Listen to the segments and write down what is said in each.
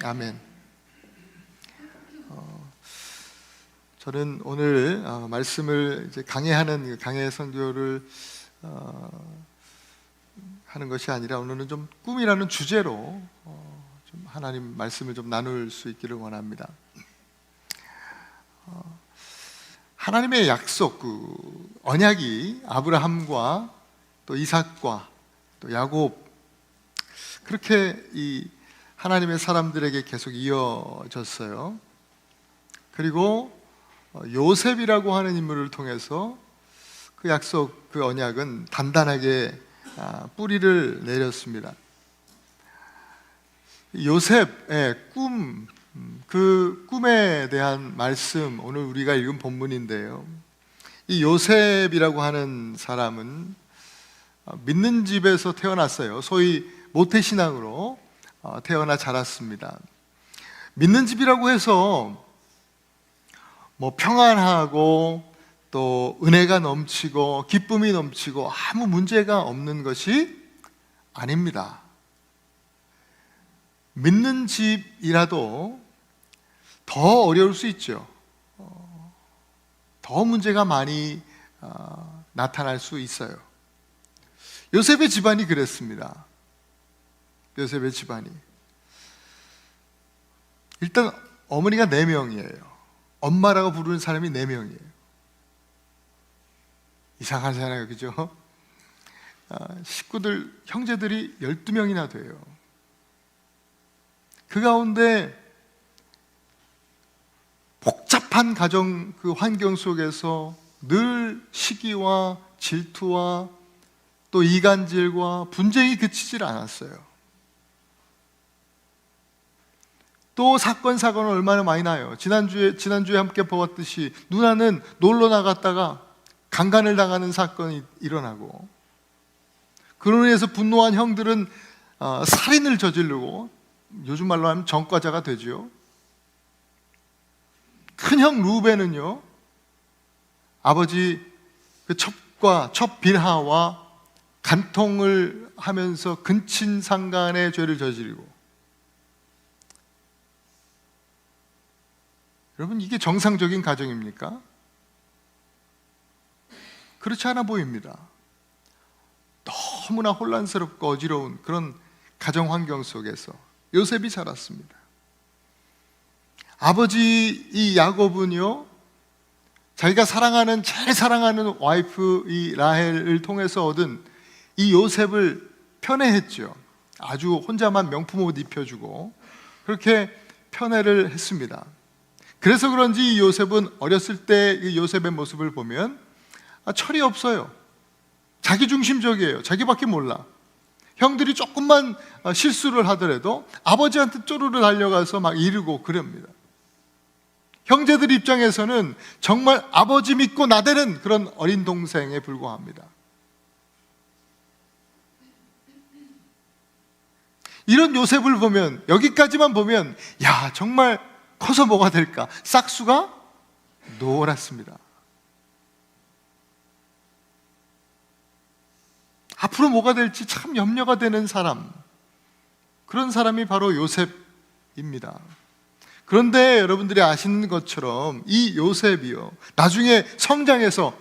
아멘. 저는 오늘 말씀을 이제 강해하는 강해 선교를 하는 것이 아니라 오늘은 좀 꿈이라는 주제로 좀 하나님 말씀을 좀 나눌 수 있기를 원합니다. 하나님의 약속, 그 언약이 아브라함과 또 이삭과 또 야곱, 그렇게 이 하나님의 사람들에게 계속 이어졌어요. 그리고 요셉이라고 하는 인물을 통해서 그 약속, 그 언약은 단단하게 뿌리를 내렸습니다. 요셉의 꿈, 그 꿈에 대한 말씀, 오늘 우리가 읽은 본문인데요. 이 요셉이라고 하는 사람은 믿는 집에서 태어났어요. 소위 모태신앙으로 태어나 자랐습니다. 믿는 집이라고 해서 뭐 평안하고 또 은혜가 넘치고 기쁨이 넘치고 아무 문제가 없는 것이 아닙니다. 믿는 집이라도 더 어려울 수 있죠. 더 문제가 많이 나타날 수 있어요. 요셉의 집안이 그랬습니다. 요셉의 집안이 일단 어머니가 4명이에요. 엄마라고 부르는 사람이 4명이에요. 이상하잖아요, 그죠? 식구들, 형제들이 12명이나 돼요. 그 가운데 복잡한 가정 그 환경 속에서 늘 시기와 질투와 또 이간질과 분쟁이 그치질 않았어요. 또 사건은 얼마나 많이 나요. 지난주에 함께 보았듯이 누나는 놀러 나갔다가 강간을 당하는 사건이 일어나고, 그로 인해서 분노한 형들은 살인을 저지르고, 요즘 말로 하면 전과자가 되죠. 큰형 루벤은요, 아버지 그 첩 빌하와 간통을 하면서 근친상간의 죄를 저지르고, 여러분, 이게 정상적인 가정입니까? 그렇지 않아 보입니다. 너무나 혼란스럽고 어지러운 그런 가정 환경 속에서 요셉이 자랐습니다. 아버지 이 야곱은요, 자기가 제일 사랑하는 와이프 이 라헬을 통해서 얻은 이 요셉을 편애했죠. 아주 혼자만 명품 옷 입혀주고 그렇게 편애를 했습니다. 그래서 그런지 이 요셉은 어렸을 때 이 요셉의 모습을 보면 철이 없어요. 자기중심적이에요. 자기밖에 몰라. 형들이 조금만 실수를 하더라도 아버지한테 쪼르르 달려가서 막 이르고 그럽니다. 형제들 입장에서는 정말 아버지 믿고 나대는 그런 어린 동생에 불과합니다. 이런 요셉을 보면, 여기까지만 보면, 야, 정말 커서 뭐가 될까? 싹수가 노랗습니다. 앞으로 뭐가 될지 참 염려가 되는 사람, 그런 사람이 바로 요셉입니다. 그런데 여러분들이 아시는 것처럼 이 요셉이요, 나중에 성장해서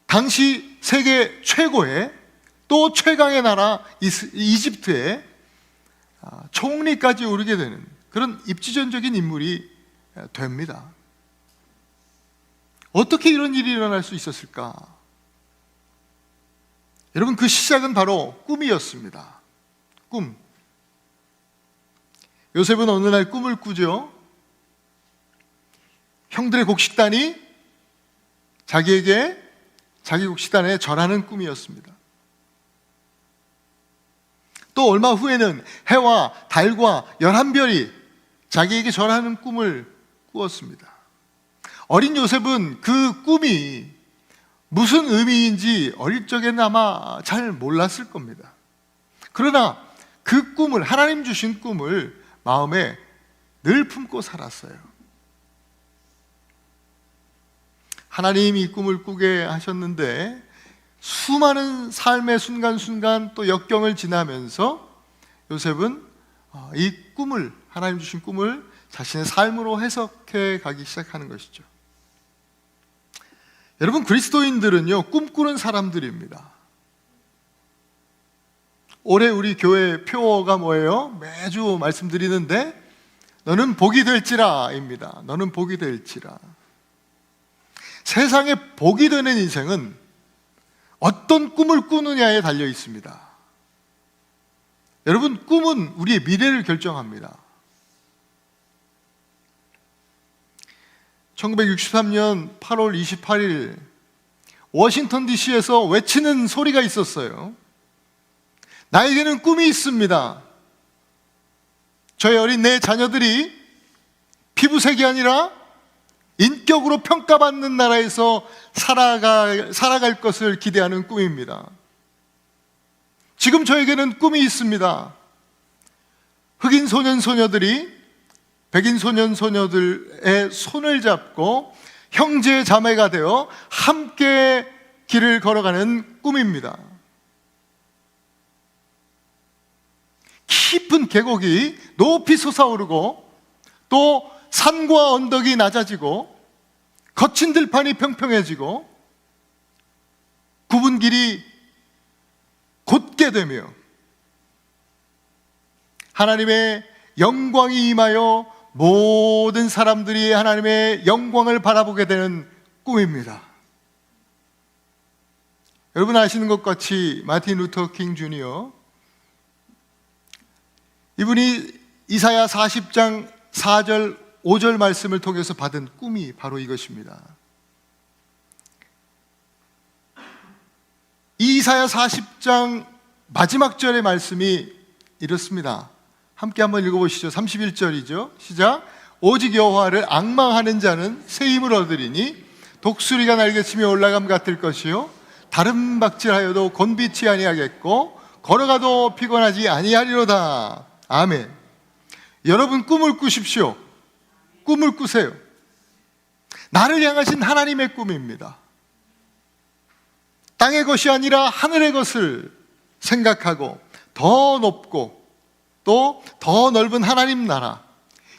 당시 세계 최고의 또 최강의 나라 이집트의 총리까지 오르게 되는 그런 입지전적인 인물이 됩니다. 어떻게 이런 일이 일어날 수 있었을까? 여러분, 그 시작은 바로 꿈이었습니다. 꿈. 요셉은 어느 날 꿈을 꾸죠. 형들의 곡식단이 자기에게 자기 곡식단에 절하는 꿈이었습니다. 또 얼마 후에는 해와 달과 11별이 자기에게 절하는 꿈을 꾸었습니다. 어린 요셉은 그 꿈이 무슨 의미인지 어릴 적에는 아마 잘 몰랐을 겁니다. 그러나 그 꿈을, 하나님 주신 꿈을 마음에 늘 품고 살았어요. 하나님이 이 꿈을 꾸게 하셨는데 수많은 삶의 순간순간 또 역경을 지나면서 요셉은 이 꿈을, 하나님 주신 꿈을 자신의 삶으로 해석해 가기 시작하는 것이죠. 여러분, 그리스도인들은요, 꿈꾸는 사람들입니다. 올해 우리 교회 표어가 뭐예요? 매주 말씀드리는데, 너는 복이 될지라입니다. 너는 복이 될지라. 세상에 복이 되는 인생은 어떤 꿈을 꾸느냐에 달려 있습니다. 여러분, 꿈은 우리의 미래를 결정합니다. 1963년 8월 28일 워싱턴 DC에서 외치는 소리가 있었어요. 나에게는 꿈이 있습니다. 저희 어린 내 자녀들이 피부색이 아니라 인격으로 평가받는 나라에서 살아갈 것을 기대하는 꿈입니다. 지금 저에게는 꿈이 있습니다. 흑인 소년 소녀들이 백인 소년 소녀들의 손을 잡고 형제 자매가 되어 함께 길을 걸어가는 꿈입니다. 깊은 계곡이 높이 솟아오르고 또 산과 언덕이 낮아지고 거친 들판이 평평해지고 굽은 길이 곧게 되며 하나님의 영광이 임하여 모든 사람들이 하나님의 영광을 바라보게 되는 꿈입니다. 여러분 아시는 것 같이 마틴 루터 킹 주니어, 이분이 이사야 40장 4절 5절 말씀을 통해서 받은 꿈이 바로 이것입니다. 이 이사야 40장 마지막 절의 말씀이 이렇습니다. 함께 한번 읽어보시죠. 31절이죠. 시작. 오직 여호와를 앙망하는 자는 새 힘을 얻으리니 독수리가 날개치며 올라감 같을 것이요 다른 박질하여도 곤비치 아니하겠고 걸어가도 피곤하지 아니하리로다. 아멘. 여러분, 꿈을 꾸십시오. 꿈을 꾸세요. 나를 향하신 하나님의 꿈입니다. 땅의 것이 아니라 하늘의 것을 생각하고 더 높고 또 더 넓은 하나님 나라,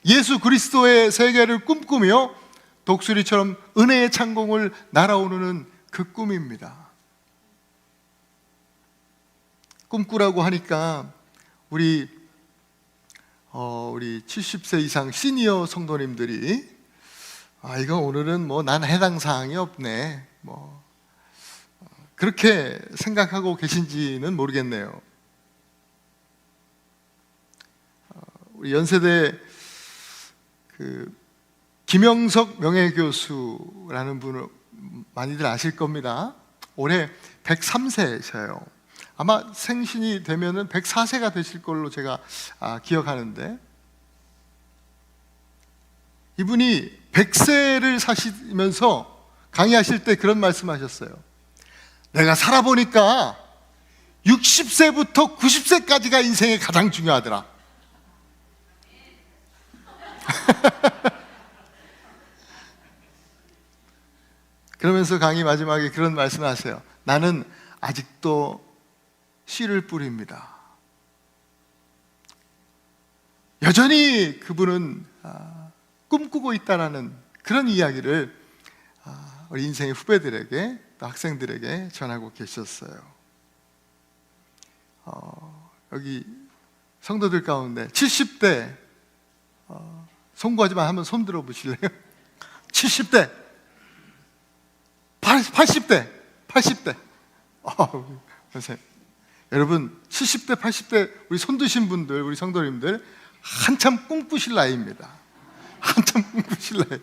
예수 그리스도의 세계를 꿈꾸며 독수리처럼 은혜의 창공을 날아오르는 그 꿈입니다. 꿈꾸라고 하니까 우리 70세 이상 시니어 성도님들이 이거 오늘은 뭐 난 해당 사항이 없네, 뭐 그렇게 생각하고 계신지는 모르겠네요. 우리 연세대 김영석 명예교수라는 분을 많이들 아실 겁니다. 올해 103세셔요. 아마 생신이 되면은 104세가 되실 걸로 제가 기억하는데, 이분이 100세를 사시면서 강의하실 때 그런 말씀하셨어요. 내가 살아보니까 60세부터 90세까지가 인생에 가장 중요하더라. 그러면서 강의 마지막에 그런 말씀을 하세요. 나는 아직도 씨를 뿌립니다. 여전히 그분은 꿈꾸고 있다는 그런 이야기를 우리 인생의 후배들에게 또 학생들에게 전하고 계셨어요. 여기 성도들 가운데 70대 송구하지만 한번 손 들어보실래요? 70대 80대 여러분 70대 80대 우리 손 드신 분들, 우리 성도님들 한참 꿈꾸실 나이입니다. 한참 꿈꾸실 나이.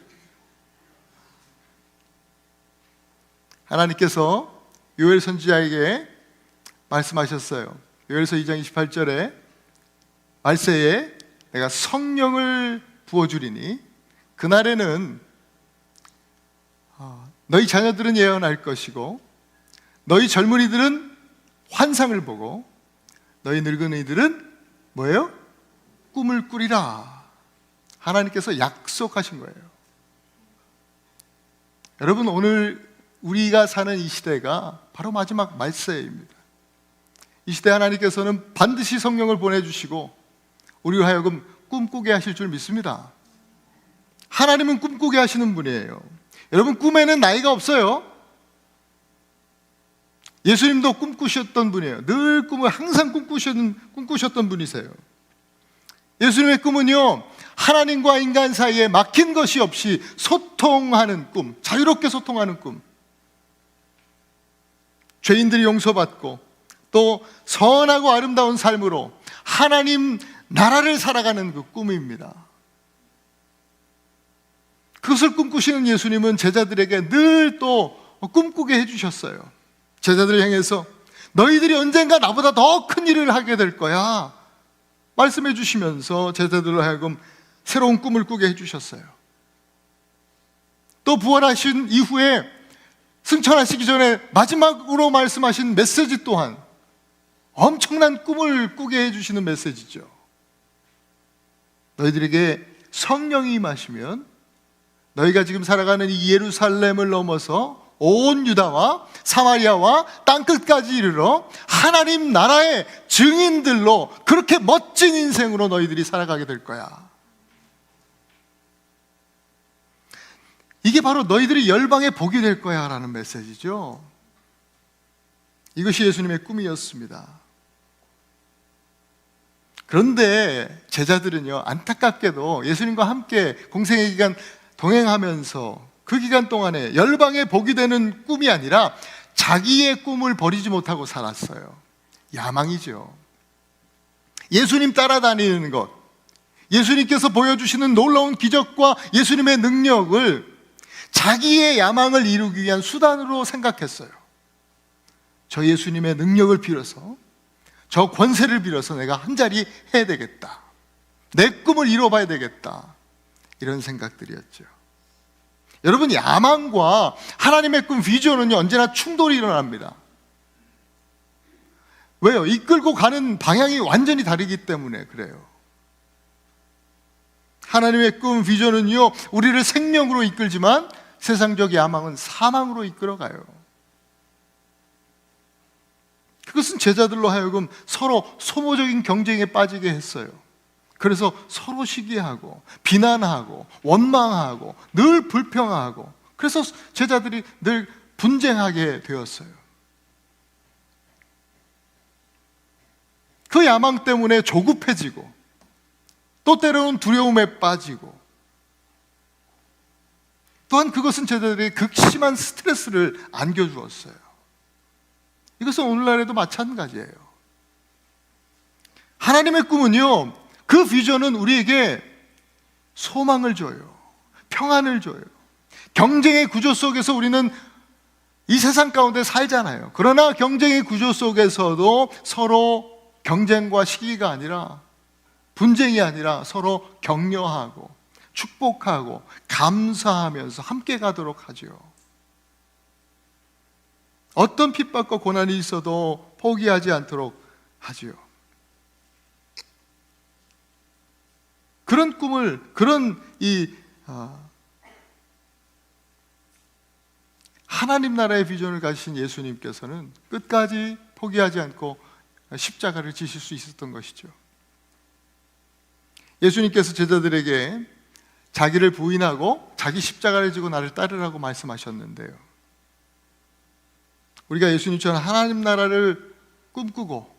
하나님께서 요엘 선지자에게 말씀하셨어요. 요엘서 2장 28절에 말세에 내가 성령을 부어주리니 그날에는 너희 자녀들은 예언할 것이고 너희 젊은이들은 환상을 보고 너희 늙은이들은 뭐예요? 꿈을 꾸리라. 하나님께서 약속하신 거예요. 여러분, 오늘 우리가 사는 이 시대가 바로 마지막 말세입니다. 이 시대 하나님께서는 반드시 성령을 보내주시고 우리로 하여금 꿈꾸게 하실 줄 믿습니다. 하나님은 꿈꾸게 하시는 분이에요. 여러분, 꿈에는 나이가 없어요. 예수님도 꿈꾸셨던 분이에요. 늘 꿈을 항상 꿈꾸셨던 분이세요. 예수님의 꿈은요, 하나님과 인간 사이에 막힌 것이 없이 소통하는 꿈, 자유롭게 소통하는 꿈, 죄인들이 용서받고 또 선하고 아름다운 삶으로 하나님 나라를 살아가는 그 꿈입니다. 그것을 꿈꾸시는 예수님은 제자들에게 늘 또 꿈꾸게 해주셨어요. 제자들을 향해서 너희들이 언젠가 나보다 더 큰 일을 하게 될 거야 말씀해 주시면서 제자들로 하여금 새로운 꿈을 꾸게 해주셨어요. 또 부활하신 이후에 승천하시기 전에 마지막으로 말씀하신 메시지 또한 엄청난 꿈을 꾸게 해주시는 메시지죠. 너희들에게 성령이 임하시면 너희가 지금 살아가는 이 예루살렘을 넘어서 온 유다와 사마리아와 땅끝까지 이르러 하나님 나라의 증인들로 그렇게 멋진 인생으로 너희들이 살아가게 될 거야. 이게 바로 너희들이 열방의 복이 될 거야 라는 메시지죠. 이것이 예수님의 꿈이었습니다. 그런데 제자들은요, 안타깝게도 예수님과 함께 공생의 기간 동행하면서 그 기간 동안에 열방의 복이 되는 꿈이 아니라 자기의 꿈을 버리지 못하고 살았어요. 야망이죠. 예수님 따라다니는 것, 예수님께서 보여주시는 놀라운 기적과 예수님의 능력을 자기의 야망을 이루기 위한 수단으로 생각했어요. 저 예수님의 능력을 빌어서, 저 권세를 빌어서 내가 한 자리 해야 되겠다, 내 꿈을 이뤄봐야 되겠다, 이런 생각들이었죠. 여러분, 야망과 하나님의 꿈, 비전은 언제나 충돌이 일어납니다. 왜요? 이끌고 가는 방향이 완전히 다르기 때문에 그래요. 하나님의 꿈, 비전은요, 우리를 생명으로 이끌지만 세상적 야망은 사망으로 이끌어가요. 그것은 제자들로 하여금 서로 소모적인 경쟁에 빠지게 했어요. 그래서 서로 시기하고 비난하고 원망하고 늘 불평하고, 그래서 제자들이 늘 분쟁하게 되었어요. 그 야망 때문에 조급해지고 또 때로는 두려움에 빠지고, 또한 그것은 제자들에게 극심한 스트레스를 안겨주었어요. 이것은 오늘날에도 마찬가지예요. 하나님의 꿈은요, 그 비전은 우리에게 소망을 줘요. 평안을 줘요. 경쟁의 구조 속에서 우리는 이 세상 가운데 살잖아요. 그러나 경쟁의 구조 속에서도 서로 경쟁과 시기가 아니라, 분쟁이 아니라 서로 격려하고 축복하고 감사하면서 함께 가도록 하죠. 어떤 핍박과 고난이 있어도 포기하지 않도록 하죠. 그런 꿈을, 그런 하나님 나라의 비전을 가지신 예수님께서는 끝까지 포기하지 않고 십자가를 지실 수 있었던 것이죠. 예수님께서 제자들에게 자기를 부인하고 자기 십자가를 지고 나를 따르라고 말씀하셨는데요, 우리가 예수님처럼 하나님 나라를 꿈꾸고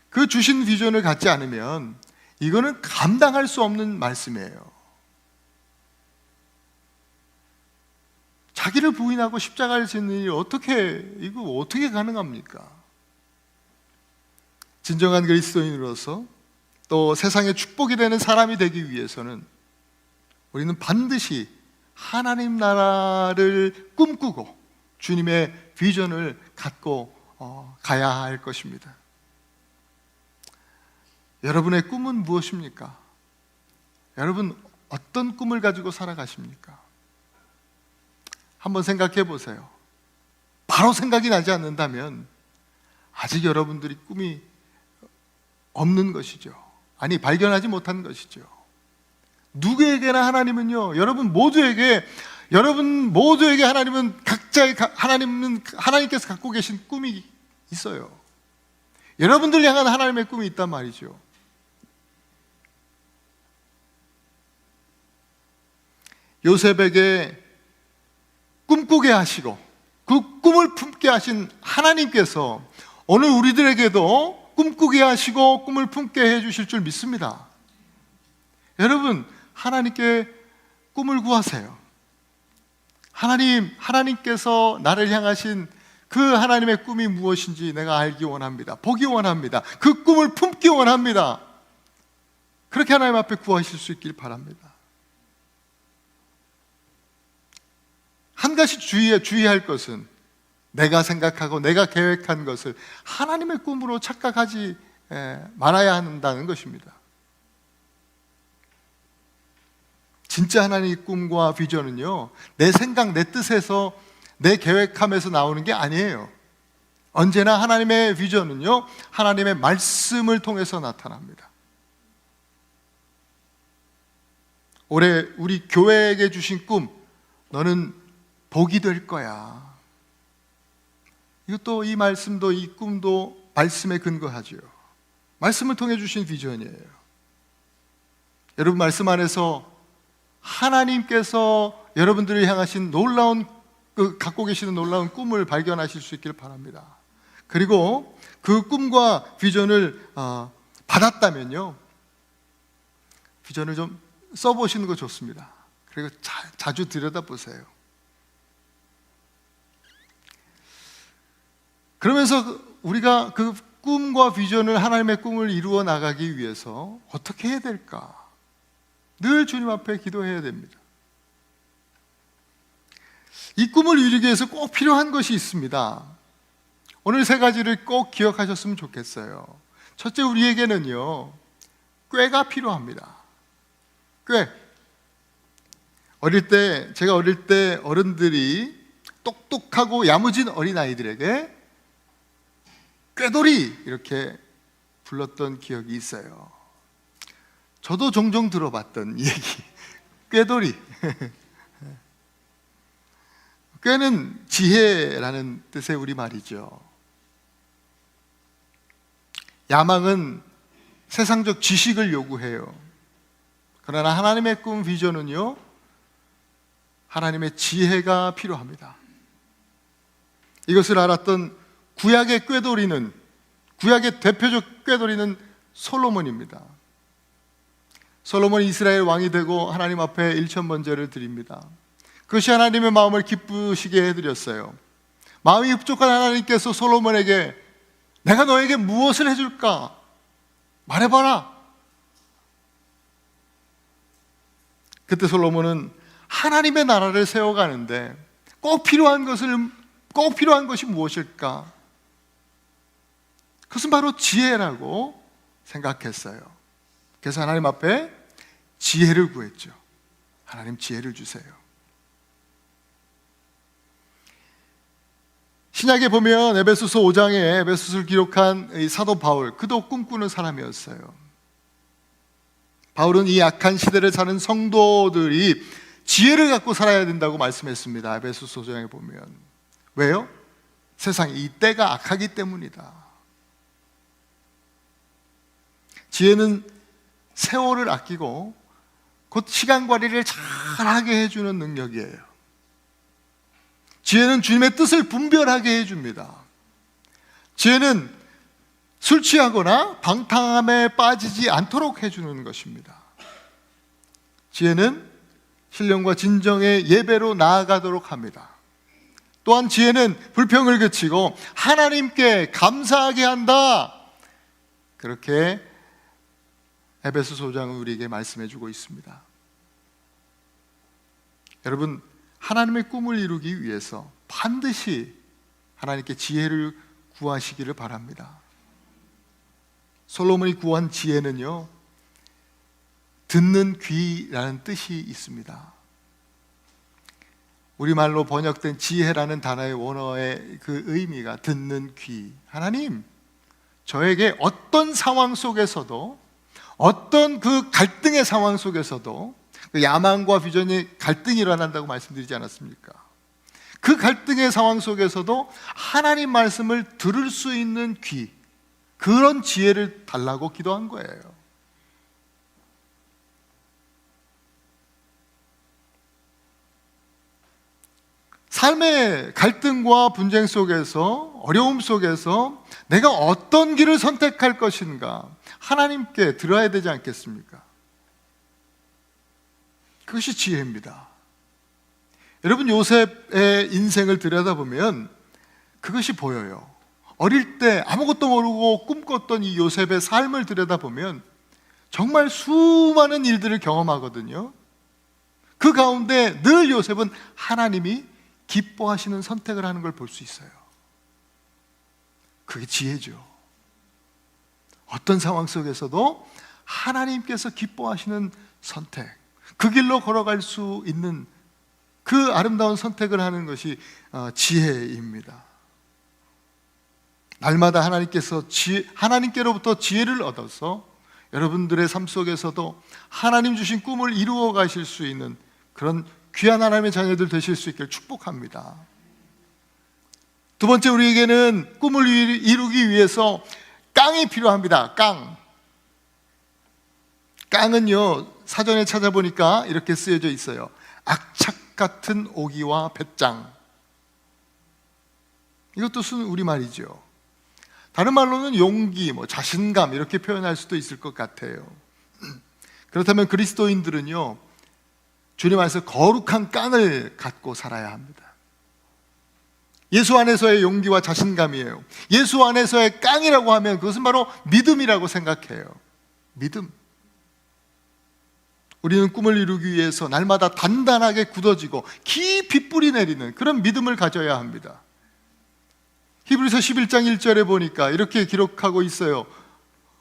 그 주신 비전을 갖지 않으면 이거는 감당할 수 없는 말씀이에요. 자기를 부인하고 십자가를 짓는 일이 어떻게 가능합니까? 진정한 그리스도인으로서 또 세상에 축복이 되는 사람이 되기 위해서는 우리는 반드시 하나님 나라를 꿈꾸고 주님의 비전을 갖고 가야 할 것입니다. 여러분의 꿈은 무엇입니까? 여러분, 어떤 꿈을 가지고 살아가십니까? 한번 생각해 보세요. 바로 생각이 나지 않는다면 아직 여러분들이 꿈이 없는 것이죠. 아니, 발견하지 못한 것이죠. 누구에게나 하나님은요, 여러분 모두에게 하나님은 하나님께서 갖고 계신 꿈이 있어요. 여러분들 향한 하나님의 꿈이 있단 말이죠. 요셉에게 꿈꾸게 하시고 그 꿈을 품게 하신 하나님께서 오늘 우리들에게도 꿈꾸게 하시고 꿈을 품게 해주실 줄 믿습니다. 여러분, 하나님께 꿈을 구하세요. 하나님께서 나를 향하신 그 하나님의 꿈이 무엇인지 내가 알기 원합니다. 보기 원합니다. 그 꿈을 품기 원합니다. 그렇게 하나님 앞에 구하실 수 있길 바랍니다. 한 가지 주의할 것은 내가 생각하고 내가 계획한 것을 하나님의 꿈으로 착각하지 말아야 한다는 것입니다. 진짜 하나님의 꿈과 비전은요, 내 생각, 내 뜻에서, 내 계획함에서 나오는 게 아니에요. 언제나 하나님의 비전은요, 하나님의 말씀을 통해서 나타납니다. 올해 우리 교회에게 주신 꿈, 너는 복이 될 거야. 이것도, 이 말씀도, 이 꿈도 말씀에 근거하죠. 말씀을 통해 주신 비전이에요. 여러분, 말씀 안에서 하나님께서 여러분들을 향하신 놀라운, 갖고 계시는 놀라운 꿈을 발견하실 수 있기를 바랍니다. 그리고 그 꿈과 비전을 받았다면요, 비전을 좀 써보시는 거 좋습니다. 그리고 자주 들여다보세요. 그러면서 우리가 그 꿈과 비전을, 하나님의 꿈을 이루어 나가기 위해서 어떻게 해야 될까? 늘 주님 앞에 기도해야 됩니다. 이 꿈을 이루기 위해서 꼭 필요한 것이 있습니다. 오늘 세 가지를 꼭 기억하셨으면 좋겠어요. 첫째, 우리에게는요, 꾀가 필요합니다. 꾀. 제가 어릴 때 어른들이 똑똑하고 야무진 어린아이들에게 꾀돌이 이렇게 불렀던 기억이 있어요. 저도 종종 들어봤던 얘기, 꾀돌이. 꾀는 지혜라는 뜻의 우리말이죠. 야망은 세상적 지식을 요구해요. 그러나 하나님의 꿈, 비전은요, 하나님의 지혜가 필요합니다. 이것을 알았던 구약의 꾀돌이는, 구약의 대표적 꾀돌이는 솔로몬입니다. 솔로몬이 이스라엘 왕이 되고 하나님 앞에 일천번제를 드립니다. 그것이 하나님의 마음을 기쁘시게 해드렸어요. 마음이 흡족한 하나님께서 솔로몬에게 내가 너에게 무엇을 해줄까? 말해봐라. 그때 솔로몬은 하나님의 나라를 세워가는데 꼭 필요한 것이 무엇일까? 그것은 바로 지혜라고 생각했어요. 그래서 하나님 앞에 지혜를 구했죠. 하나님, 지혜를 주세요. 신약에 보면 에베소서 5장에 에베소서를 기록한 이 사도 바울, 그도 꿈꾸는 사람이었어요. 바울은 이 악한 시대를 사는 성도들이 지혜를 갖고 살아야 된다고 말씀했습니다. 에베소서 5장에 보면. 왜요? 세상이 이 때가 악하기 때문이다. 지혜는 세월을 아끼고 곧 시간 관리를 잘하게 해주는 능력이에요. 지혜는 주님의 뜻을 분별하게 해줍니다. 지혜는 술 취하거나 방탕함에 빠지지 않도록 해주는 것입니다. 지혜는 신령과 진정의 예배로 나아가도록 합니다. 또한 지혜는 불평을 그치고 하나님께 감사하게 한다. 그렇게 에베소서 5장은 우리에게 말씀해주고 있습니다. 여러분, 하나님의 꿈을 이루기 위해서 반드시 하나님께 지혜를 구하시기를 바랍니다. 솔로몬이 구한 지혜는요, 듣는 귀라는 뜻이 있습니다. 우리말로 번역된 지혜라는 단어의 원어의 그 의미가 듣는 귀. 하나님, 저에게 어떤 상황 속에서도, 어떤 그 갈등의 상황 속에서도, 그 야망과 비전이 갈등이 일어난다고 말씀드리지 않았습니까? 그 갈등의 상황 속에서도 하나님 말씀을 들을 수 있는 귀, 그런 지혜를 달라고 기도한 거예요. 삶의 갈등과 분쟁 속에서, 어려움 속에서 내가 어떤 길을 선택할 것인가 하나님께 들어야 되지 않겠습니까? 그것이 지혜입니다. 여러분, 요셉의 인생을 들여다보면 그것이 보여요. 어릴 때 아무것도 모르고 꿈꿨던 이 요셉의 삶을 들여다보면 정말 수많은 일들을 경험하거든요. 그 가운데 늘 요셉은 하나님이 기뻐하시는 선택을 하는 걸 볼 수 있어요. 그게 지혜죠. 어떤 상황 속에서도 하나님께서 기뻐하시는 선택, 그 길로 걸어갈 수 있는 그 아름다운 선택을 하는 것이 지혜입니다. 날마다 하나님께로부터 지혜를 얻어서 여러분들의 삶 속에서도 하나님 주신 꿈을 이루어 가실 수 있는 그런 귀한 하나님의 자녀들 되실 수 있기를 축복합니다. 두 번째, 우리에게는 꿈을 이루기 위해서 깡이 필요합니다. 깡은요, 사전에 찾아보니까 이렇게 쓰여져 있어요. 악착 같은 오기와 배짱. 이것도 순 우리말이죠. 다른 말로는 용기, 자신감 이렇게 표현할 수도 있을 것 같아요. 그렇다면 그리스도인들은요, 주님 안에서 거룩한 깡을 갖고 살아야 합니다. 예수 안에서의 용기와 자신감이에요. 예수 안에서의 깡이라고 하면 그것은 바로 믿음이라고 생각해요. 믿음. 우리는 꿈을 이루기 위해서 날마다 단단하게 굳어지고 깊이 뿌리 내리는 그런 믿음을 가져야 합니다. 히브리서 11장 1절에 보니까 이렇게 기록하고 있어요.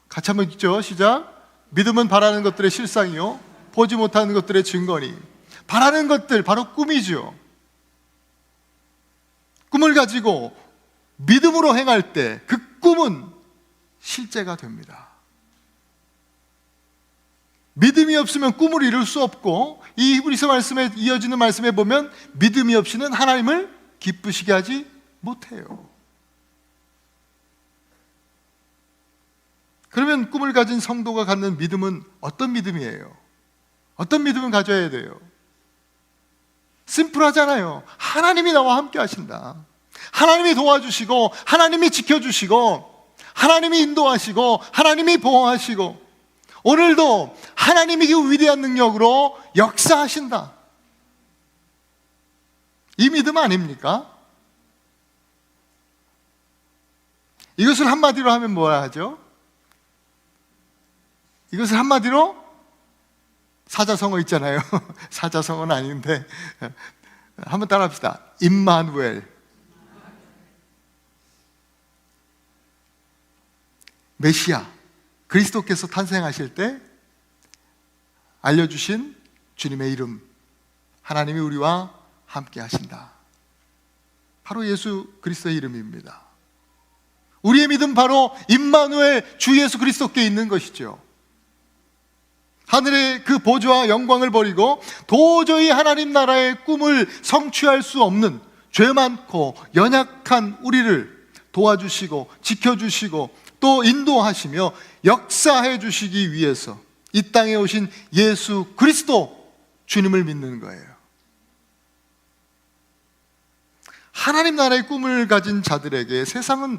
같이 한번 읽죠. 시작. 믿음은 바라는 것들의 실상이요 보지 못하는 것들의 증거니. 바라는 것들 바로 꿈이죠. 꿈을 가지고 믿음으로 행할 때 그 꿈은 실제가 됩니다. 믿음이 없으면 꿈을 이룰 수 없고, 이 히브리서 말씀에 이어지는 말씀에 보면 믿음이 없이는 하나님을 기쁘시게 하지 못해요. 그러면 꿈을 가진 성도가 갖는 믿음은 어떤 믿음이에요? 어떤 믿음을 가져야 돼요? 심플하잖아요. 하나님이 나와 함께 하신다. 하나님이 도와주시고, 하나님이 지켜주시고, 하나님이 인도하시고, 하나님이 보호하시고, 오늘도 하나님이 그 위대한 능력으로 역사하신다. 이 믿음 아닙니까? 이것을 한마디로 하면 뭐라 하죠? 이것을 한마디로 사자성어 있잖아요. 사자성어는 아닌데 한번 따라합시다. 임마누엘. 메시아, 그리스도께서 탄생하실 때 알려주신 주님의 이름, 하나님이 우리와 함께 하신다. 바로 예수 그리스도의 이름입니다. 우리의 믿음 바로 임마누엘 주 예수 그리스도께 있는 것이죠. 하늘의 그 보좌와 영광을 버리고 도저히 하나님 나라의 꿈을 성취할 수 없는 죄 많고 연약한 우리를 도와주시고 지켜주시고 또 인도하시며 역사해 주시기 위해서 이 땅에 오신 예수 그리스도 주님을 믿는 거예요. 하나님 나라의 꿈을 가진 자들에게 세상은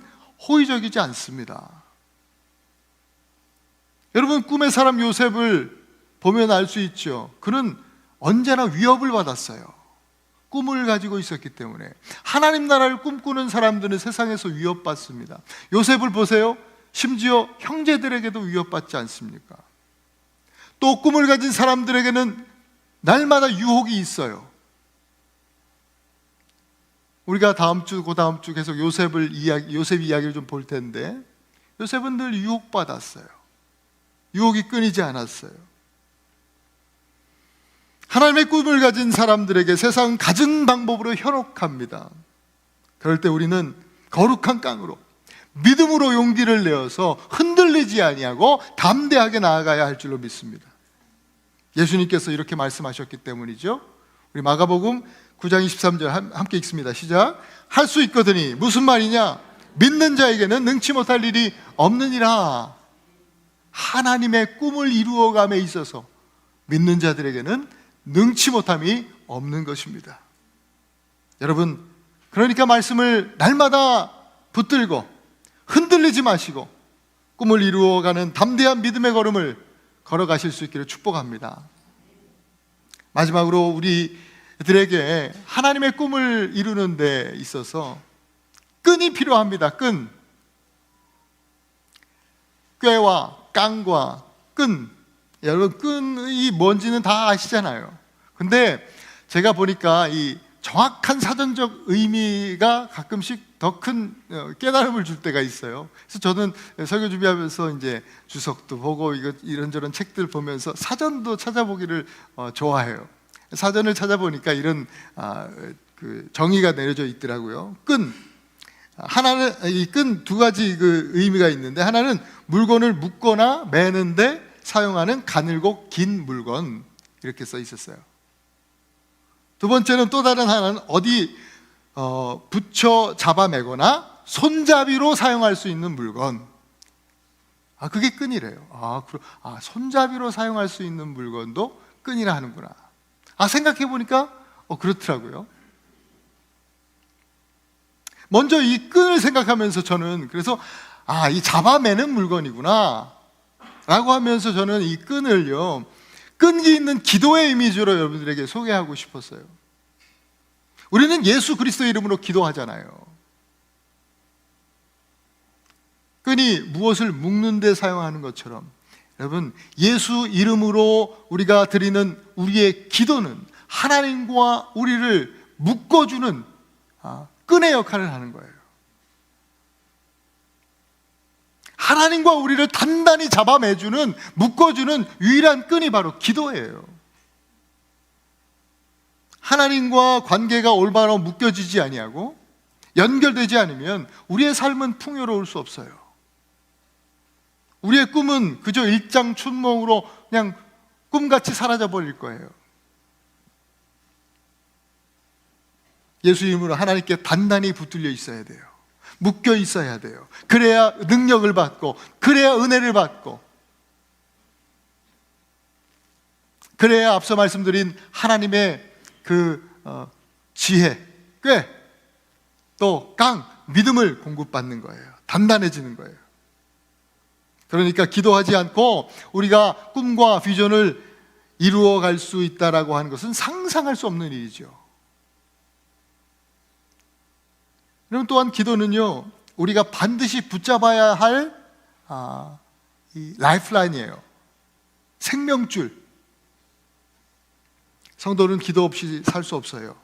호의적이지 않습니다. 여러분, 꿈의 사람 요셉을 보면 알 수 있죠. 그는 언제나 위협을 받았어요. 꿈을 가지고 있었기 때문에. 하나님 나라를 꿈꾸는 사람들은 세상에서 위협받습니다. 요셉을 보세요. 심지어 형제들에게도 위협받지 않습니까? 또 꿈을 가진 사람들에게는 날마다 유혹이 있어요. 우리가 다음 주, 그 다음 주 계속 요셉 이야기를 좀 볼 텐데, 요셉은 늘 유혹받았어요. 유혹이 끊이지 않았어요. 하나님의 꿈을 가진 사람들에게 세상은 갖은 방법으로 현혹합니다. 그럴 때 우리는 거룩한 깡으로 믿음으로 용기를 내어서 흔들리지 아니하고 담대하게 나아가야 할 줄로 믿습니다. 예수님께서 이렇게 말씀하셨기 때문이죠. 우리 마가복음 9장 23절 함께 읽습니다. 시작. 할 수 있거든이 무슨 말이냐? 믿는 자에게는 능치 못할 일이 없느니라. 하나님의 꿈을 이루어감에 있어서 믿는 자들에게는 능치 못함이 없는 것입니다. 여러분, 그러니까 말씀을 날마다 붙들고 흔들리지 마시고 꿈을 이루어가는 담대한 믿음의 걸음을 걸어가실 수 있기를 축복합니다. 마지막으로 우리들에게 하나님의 꿈을 이루는 데 있어서 끈이 필요합니다. 꾀와 깡과 끈. 여러분, 끈이 뭔지는 다 아시잖아요. 근데 제가 보니까 이 정확한 사전적 의미가 가끔씩 더 큰 깨달음을 줄 때가 있어요. 그래서 저는 설교 준비하면서 이제 주석도 보고 이런저런 책들 보면서 사전도 찾아보기를 좋아해요. 사전을 찾아보니까 이런 그 정의가 내려져 있더라고요. 하나는 이 끈 두 가지 그 의미가 있는데, 하나는 물건을 묶거나 매는데 사용하는 가늘고 긴 물건, 이렇게 써 있었어요. 두 번째는 또 다른 하나는 어디 붙여 잡아매거나 손잡이로 사용할 수 있는 물건. 그게 끈이래요. 손잡이로 사용할 수 있는 물건도 끈이라 하는구나. 생각해 보니까 그렇더라고요. 먼저 이 끈을 생각하면서 저는 그래서 이 잡아매는 물건이구나 라고 하면서 저는 이 끈을요, 끈기 있는 기도의 이미지로 여러분들에게 소개하고 싶었어요. 우리는 예수 그리스도 이름으로 기도하잖아요. 끈이 무엇을 묶는 데 사용하는 것처럼, 여러분, 예수 이름으로 우리가 드리는 우리의 기도는 하나님과 우리를 묶어주는 끈의 역할을 하는 거예요. 하나님과 우리를 단단히 잡아매주는, 묶어주는 유일한 끈이 바로 기도예요. 하나님과 관계가 올바로 묶여지지 아니하고 연결되지 않으면 우리의 삶은 풍요로울 수 없어요. 우리의 꿈은 그저 일장춘몽으로 그냥 꿈같이 사라져 버릴 거예요. 예수 이름으로 하나님께 단단히 붙들려 있어야 돼요. 묶여 있어야 돼요. 그래야 능력을 받고, 그래야 은혜를 받고, 그래야 앞서 말씀드린 하나님의 그 지혜, 꽤, 또 깡, 믿음을 공급받는 거예요. 단단해지는 거예요. 그러니까 기도하지 않고 우리가 꿈과 비전을 이루어갈 수 있다라고 하는 것은 상상할 수 없는 일이죠. 그럼 또한 기도는요, 우리가 반드시 붙잡아야 할 이 라이프라인이에요. 생명줄. 성도는 기도 없이 살 수 없어요.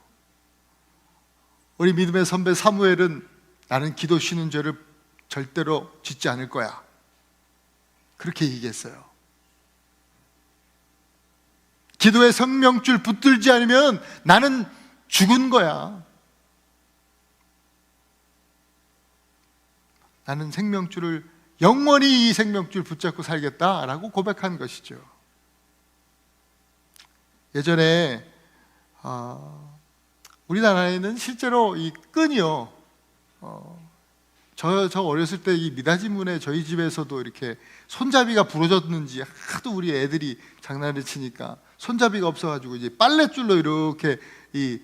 우리 믿음의 선배 사무엘은 나는 기도 쉬는 죄를 절대로 짓지 않을 거야, 그렇게 얘기했어요. 기도의 생명줄 붙들지 않으면 나는 죽은 거야. 나는 생명줄을 영원히 이 생명줄 붙잡고 살겠다라고 고백한 것이죠. 예전에 우리나라에는 실제로 이 끈이요, 저 어렸을 때 이 미닫이문에 저희 집에서도 이렇게 손잡이가 부러졌는지 하도 우리 애들이 장난을 치니까 손잡이가 없어가지고 이제 빨랫줄로 이렇게 이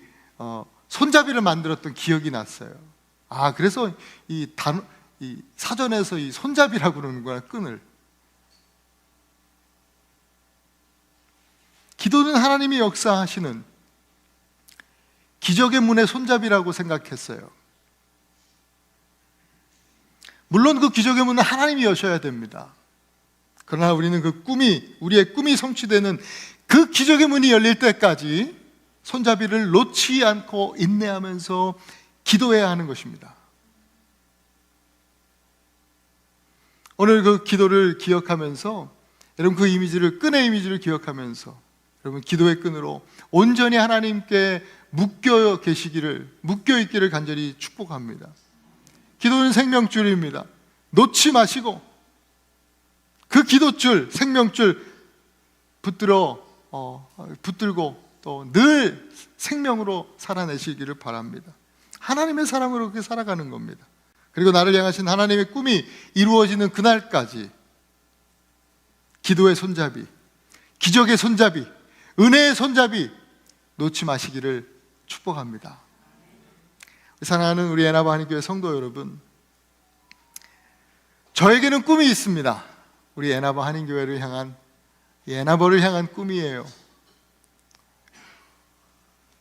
손잡이를 만들었던 기억이 났어요. 그래서 이 사전에서 이 손잡이라고 그러는구나, 끈을. 기도는 하나님이 역사하시는 기적의 문의 손잡이라고 생각했어요. 물론 그 기적의 문은 하나님이 여셔야 됩니다. 그러나 우리는 우리의 꿈이 성취되는 그 기적의 문이 열릴 때까지 손잡이를 놓지 않고 인내하면서 기도해야 하는 것입니다. 오늘 그 기도를 기억하면서, 여러분, 그 이미지를, 끈의 이미지를 기억하면서 여러분, 기도의 끈으로 온전히 하나님께 묶여 있기를 간절히 축복합니다. 기도는 생명줄입니다. 놓지 마시고 그 기도줄, 생명줄 붙들고 또 늘 생명으로 살아내시기를 바랍니다. 하나님의 사랑으로 그렇게 살아가는 겁니다. 그리고 나를 향하신 하나님의 꿈이 이루어지는 그날까지 기도의 손잡이, 기적의 손잡이, 은혜의 손잡이 놓지 마시기를 축복합니다. 사랑하는 우리 애나바 한인교회 성도 여러분, 저에게는 꿈이 있습니다. 우리 애나바 한인교회를 향한, 애나바를 향한 꿈이에요.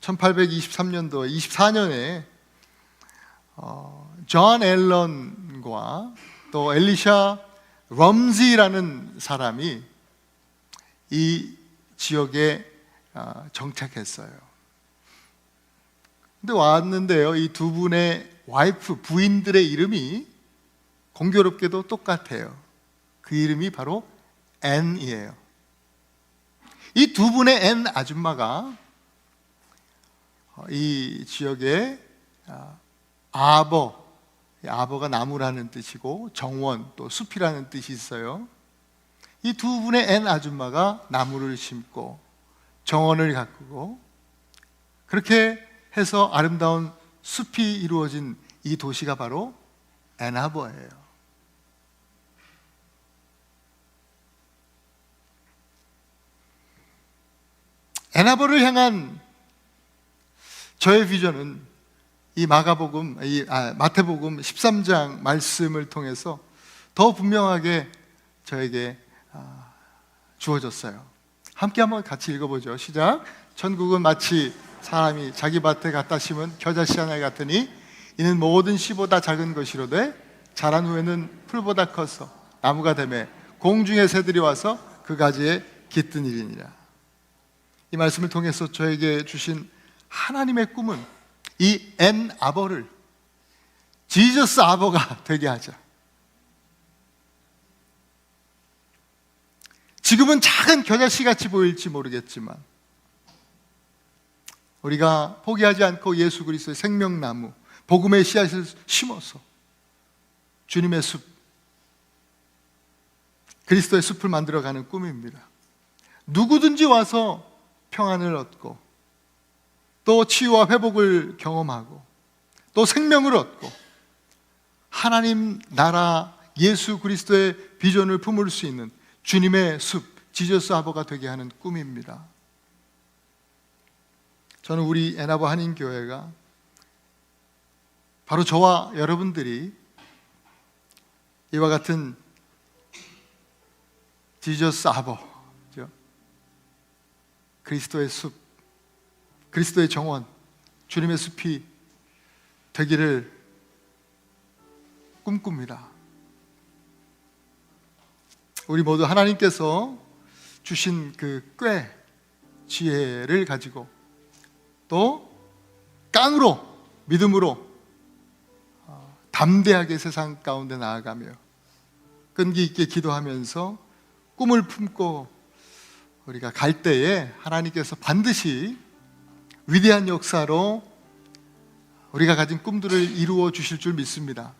1823년도 24년에 존 앨런과 또 엘리샤 럼지라는 사람이 이 지역에 정착했어요. 근데 왔는데요, 이 두 분의 와이프, 부인들의 이름이 공교롭게도 똑같아요. 그 이름이 바로 앤이에요. 이 두 분의 앤 아줌마가 이 지역에 아버가 나무라는 뜻이고 정원, 또 숲이라는 뜻이 있어요. 이 두 분의 앤 아줌마가 나무를 심고 정원을 가꾸고 그렇게 해서 아름다운 숲이 이루어진 이 도시가 바로 앤하버예요. 앤하버를 향한 저의 비전은 이 마태복음 13장 말씀을 통해서 더 분명하게 저에게 주어졌어요. 함께 한번 같이 읽어보죠. 시작. 천국은 마치 사람이 자기 밭에 갖다 심은 겨자씨 하나 같으니 이는 모든 씨보다 작은 것이로되 자란 후에는 풀보다 커서 나무가 되매 공중의 새들이 와서 그 가지에 깃든 일이니라. 이 말씀을 통해서 저에게 주신 하나님의 꿈은 이 앤 아버를 지저스 아버가 되게 하자. 지금은 작은 겨자씨 같이 보일지 모르겠지만 우리가 포기하지 않고 예수 그리스도의 생명나무, 복음의 씨앗을 심어서 주님의 숲, 그리스도의 숲을 만들어가는 꿈입니다. 누구든지 와서 평안을 얻고 또 치유와 회복을 경험하고 또 생명을 얻고 하나님 나라 예수 그리스도의 비전을 품을 수 있는 주님의 숲, 지저스 아버가 되게 하는 꿈입니다. 저는 우리 애나바 한인교회가 바로 저와 여러분들이 이와 같은 지저스 아버, 그리스도의 숲, 그리스도의 정원, 주님의 숲이 되기를 꿈꿉니다. 우리 모두 하나님께서 주신 그 꾀, 지혜를 가지고 또 깡으로, 믿음으로 담대하게 세상 가운데 나아가며 끈기 있게 기도하면서 꿈을 품고 우리가 갈 때에 하나님께서 반드시 위대한 역사로 우리가 가진 꿈들을 이루어 주실 줄 믿습니다.